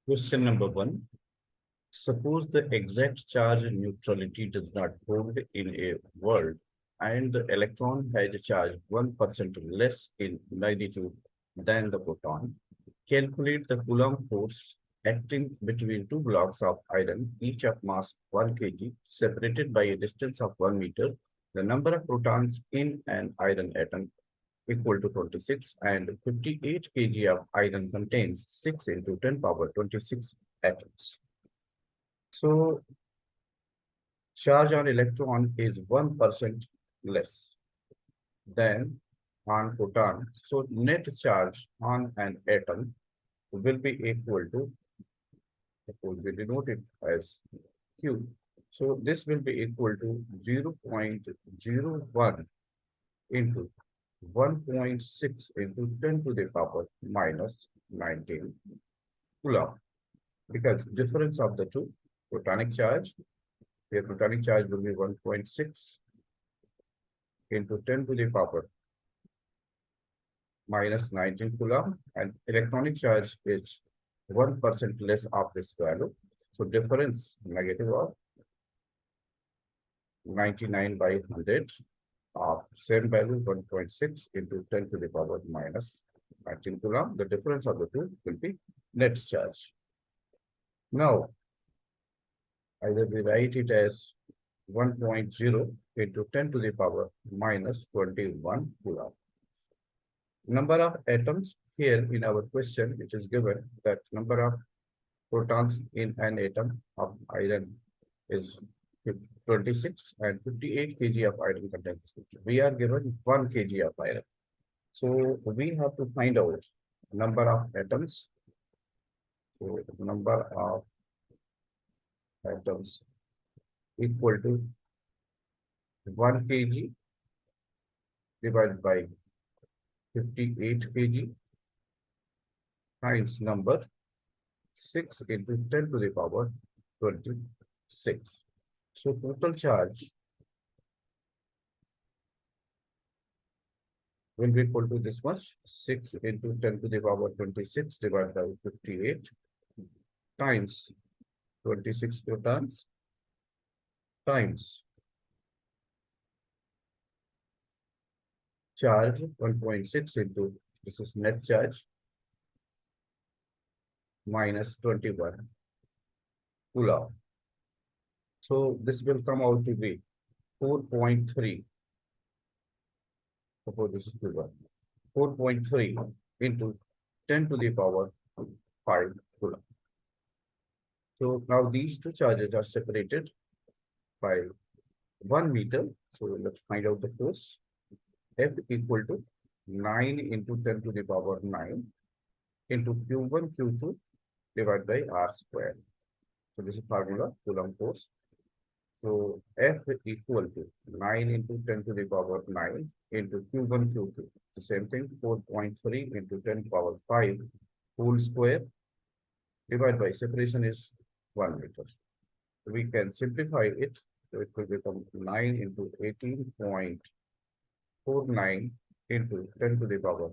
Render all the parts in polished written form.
Question number one. Suppose the exact charge neutrality does not hold in a world and the electron has a charge 1% less in magnitude than the proton. Calculate the Coulomb force acting between two blocks of iron, each of mass 1 kg, separated by a distance of 1 meter. The number of protons in an iron atom equal to 26 and 58 kg of iron contains 6 into 10 power 26 atoms. So charge on electron is 1% less than on proton. So net charge on an atom will be equal to, suppose we denote it as Q. So this will be equal to 0.01 into 1.6 into 10 to the power minus 19 Coulomb. Because difference of the two, protonic charge, the protonic charge will be 1.6 into 10 to the power minus 19 Coulomb, and electronic charge is 1% less of this value. So difference negative of 99 by 100 of same value 1.6 into 10 to the power minus 19 Coulomb. The difference of the two will be net charge. Now, either we write it as 1.0 into 10 to the power minus 21 Coulomb. Number of atoms here in our question, which is given that number of protons in an atom of iron is 26 and 58 kg of iron contains. We are given 1 kg of iron. So we have to find out number of atoms. So number of atoms equal to 1 kg divided by 58 kg times number 6 into 10 to the power 26. So total charge will be equal to this much, 6 into 10 to the power 26 divided by 58 times 26 protons times charge 1.6 into, this is net charge, minus 21 Coulomb. So this will come out to be 4.3. Suppose this is 4.3 into 10 to the power 5 Coulomb. So now these two charges are separated by 1 meter. So let's find out the force. F equal to 9 into 10 to the power 9 into Q1, Q2 divided by R square. So this is formula, Coulomb force. So F equal to 9 into 10 to the power 9 into Q1, Q2. The same thing, 4.3 into 10 power 5 whole square divided by separation is 1 meter. We can simplify it. So it will become 9 into 18.49 into 10 to the power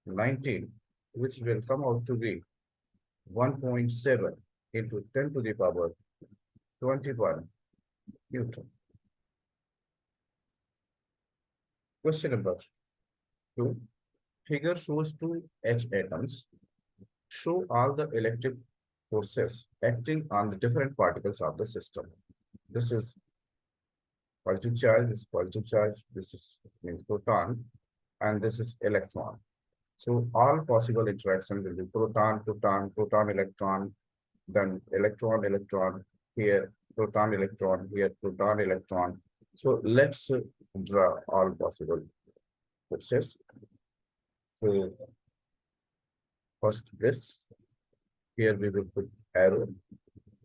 19, which will come out to be 1.7 into 10 to the power 21 Newton. Question number 2. Figure shows two H atoms. Show all the electric forces acting on the different particles of the system. This is positive charge, this is positive charge, this is means proton, and this is electron. So all possible interactions will be proton, proton, proton, electron, then electron, electron, here, proton, electron, here, proton, electron. So let's draw all possible forces. So first this, here we will put arrow,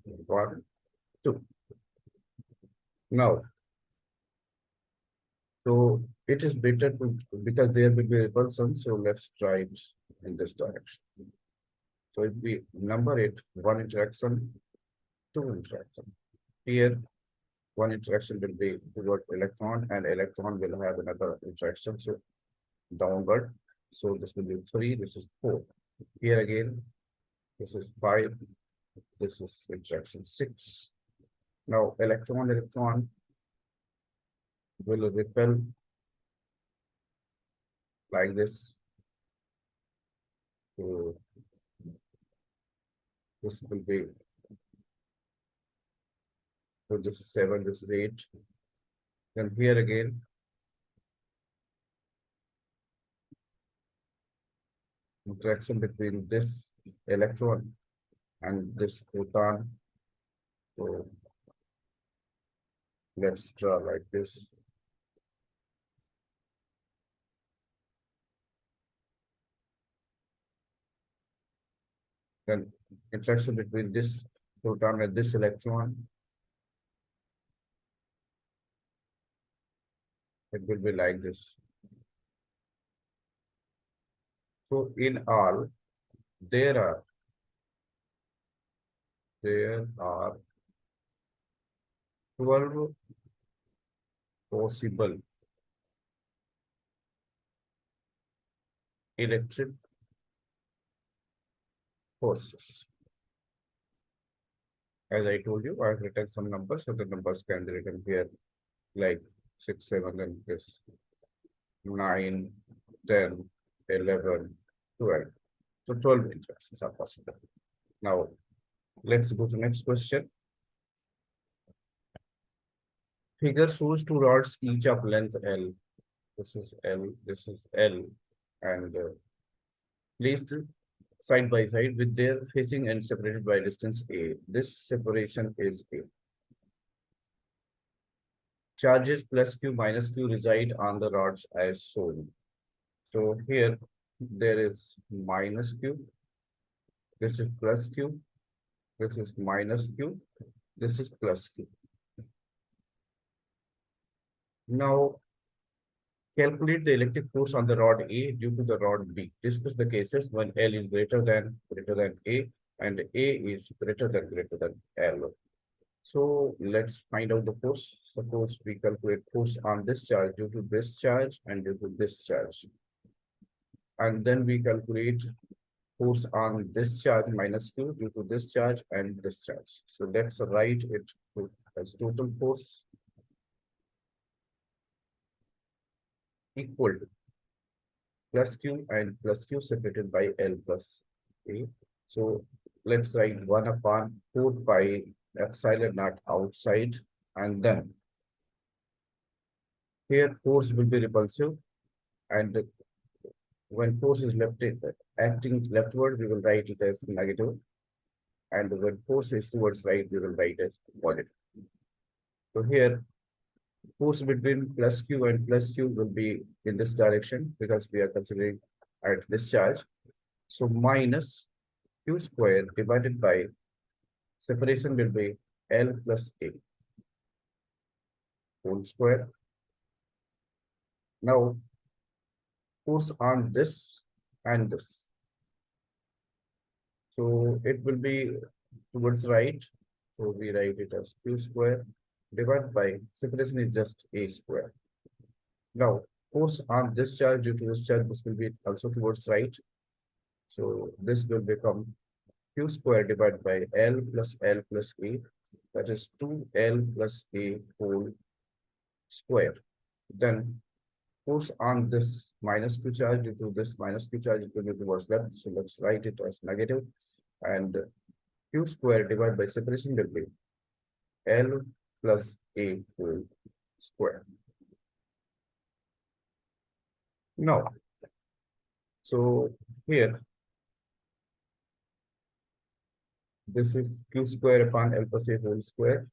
1, 2. Now, so it is better to, because there will be repulsion, so let's try it in this direction. So if we number it, 1 interaction, 2 interaction. Here, 1 interaction will be toward electron and electron will have another interaction, so downward. So this will be 3, this is 4. Here again, This is 5. This is interaction 6. Now, electron will repel like this. So this will be, so this is 7, this is 8. Then here again, interaction between this electron and this proton. So let's draw like this. Then interaction between this proton and this electron, it will be like this. So in all, there are there are 12 possible electric forces. As I told you, I've written some numbers, so the numbers can be written here like 6, 7, and this 9, 10, 11, 12. So 12 interactions are possible. Now, let's go to next question. Figure shows two rods each of length L. This is L, this is L, and placed side by side with their facing and separated by distance A. This separation is A. Charges plus Q minus Q reside on the rods as shown. So here there is minus Q, this is plus Q, this is minus Q, this is plus Q. Now calculate the electric force on the rod A due to the rod B. Discuss the cases when L is greater than A and A is greater than L. So let's find out the force. Suppose we calculate force on this charge due to this charge and due to this charge. And then we calculate force on this charge minus Q due to this charge and this charge. So let's write it as total force equal to plus Q and plus Q separated by L plus A. So let's write 1 upon 4 pi epsilon naught outside, and then here force will be repulsive, and when force is acting leftward, we will write it as negative, and when force is towards right, we will write as positive. So here force between plus Q and plus Q will be in this direction because we are considering at this charge. So minus Q square divided by separation will be L plus A whole square. Now force on this and this. So it will be towards right. So we write it as Q square divided by separation is just A square. Now force on this charge due to this charge, this will be also towards right. So this will become Q square divided by L plus A, that is 2L plus A whole square. Then force on this minus Q charge due to this minus Q charge, it will be towards left. So let's write it as negative. And Q square divided by separation will be L plus A whole square. Now, so here, this is Q square upon L plus A whole square,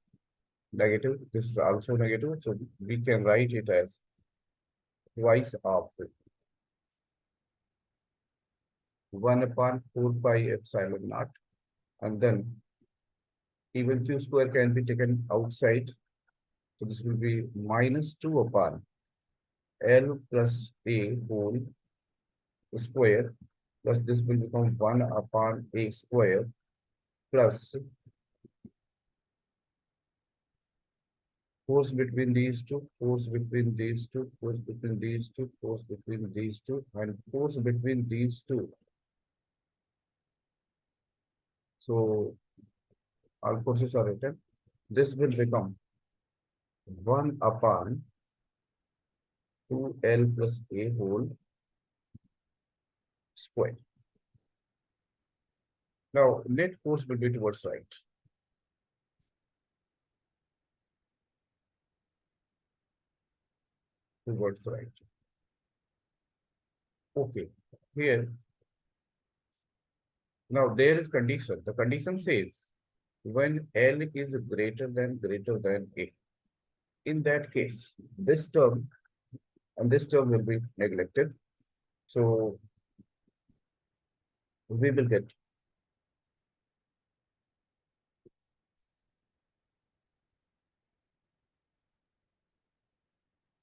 negative. This is also negative. So we can write it as twice of 1 upon 4 pi epsilon naught. And then even Q square can be taken outside. So this will be minus 2 upon L plus A whole square, plus this will become 1 upon A square, plus force between these two, force between these two, force between these two, force between these two, and force between these two So all forces are written. This will become 1 upon 2L plus A whole square. Now, net force will be towards right. Towards right. Okay. Here, now there is condition. The condition says when L is greater than A. In that case, this term and this term will be neglected. So we will get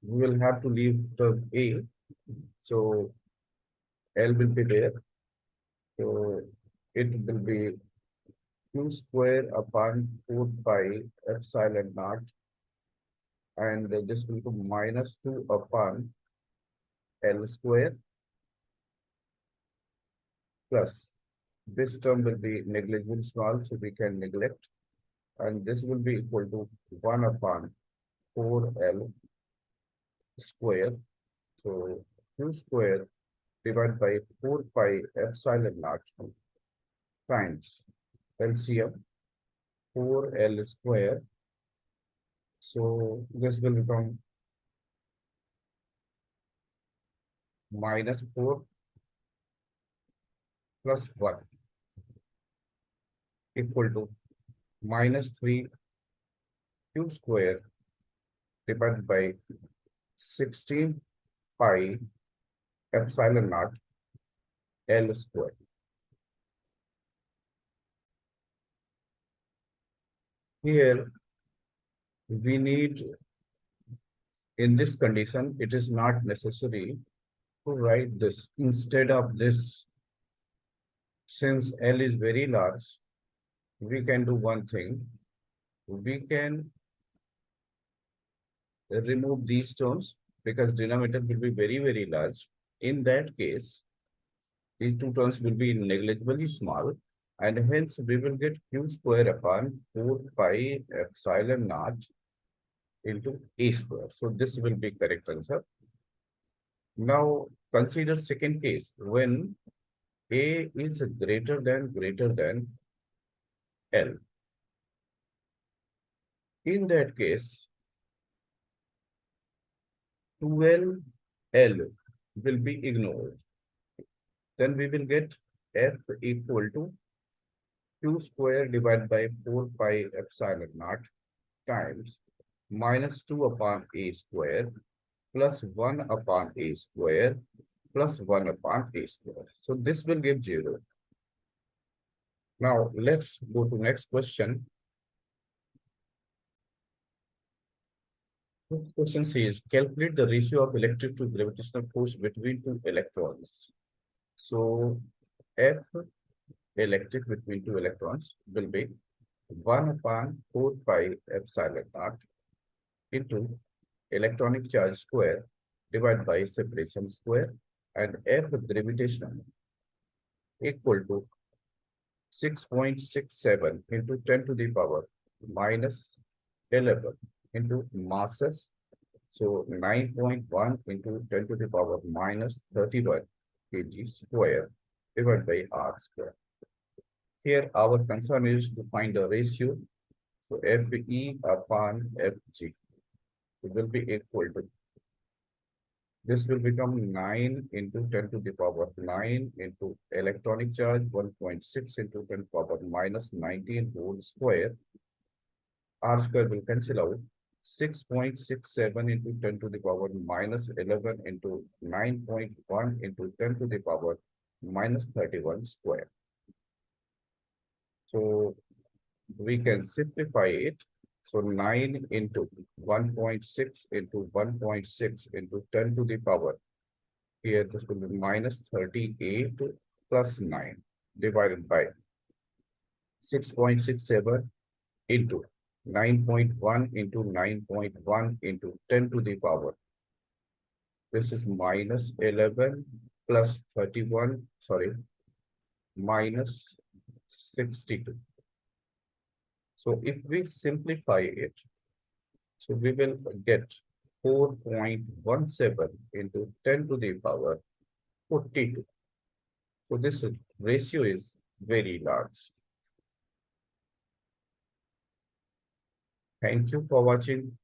we will have to leave term A. So L will be there. So it will be q square upon 4 pi epsilon naught, and this will be minus 2 upon L square plus this term will be negligible small, so we can neglect, and this will be equal to 1 upon 4L square. So q square divided by 4 pi epsilon naught times LCM 4L square. So this will become minus 4 plus 1 equal to minus 3 q square divided by 16 pi epsilon naught L square. Here we need, in this condition, it is not necessary to write this. Instead of this, since L is very large, we can do one thing. We can remove these terms because denominator will be very large. In that case, these two terms will be negligibly small, and hence we will get q square upon 4 pi epsilon naught into a square. So this will be correct answer. Now consider second case when a is greater than L. In that case, 12L will be ignored. Then we will get F equal to q square divided by 4 pi epsilon naught times minus 2 upon a square plus 1 upon a square plus 1 upon a square. So this will give 0. Now let's go to next question. This question says calculate the ratio of electric to gravitational force between two electrons. So F electric between two electrons will be 1 upon 4 pi epsilon naught into electronic charge square divided by separation square, and F gravitational equal to 6.67 into 10 to the power minus 11 into masses. So 9.1 into 10 to the power minus 31 kg square divided by r square. Here our concern is to find the ratio. So Fe upon Fg. It will be equal to, this will become 9 into 10 to the power 9 into electronic charge 1.6 into 10 to the power minus 19 whole square. R square will cancel out. 6.67 into 10 to the power minus 11 into 9.1 into 10 to the power minus 31 square. So we can simplify it. So 9 into 1.6 into 1.6 into 10 to the power. Here this will be minus 38 plus 9 divided by 6.67 into 9.1 into 9.1 into 10 to the power. This is minus 11 plus 31, sorry, minus 62. So if we simplify it, so we will get 4.17 into 10 to the power 42. So this ratio is very large. Thank you for watching.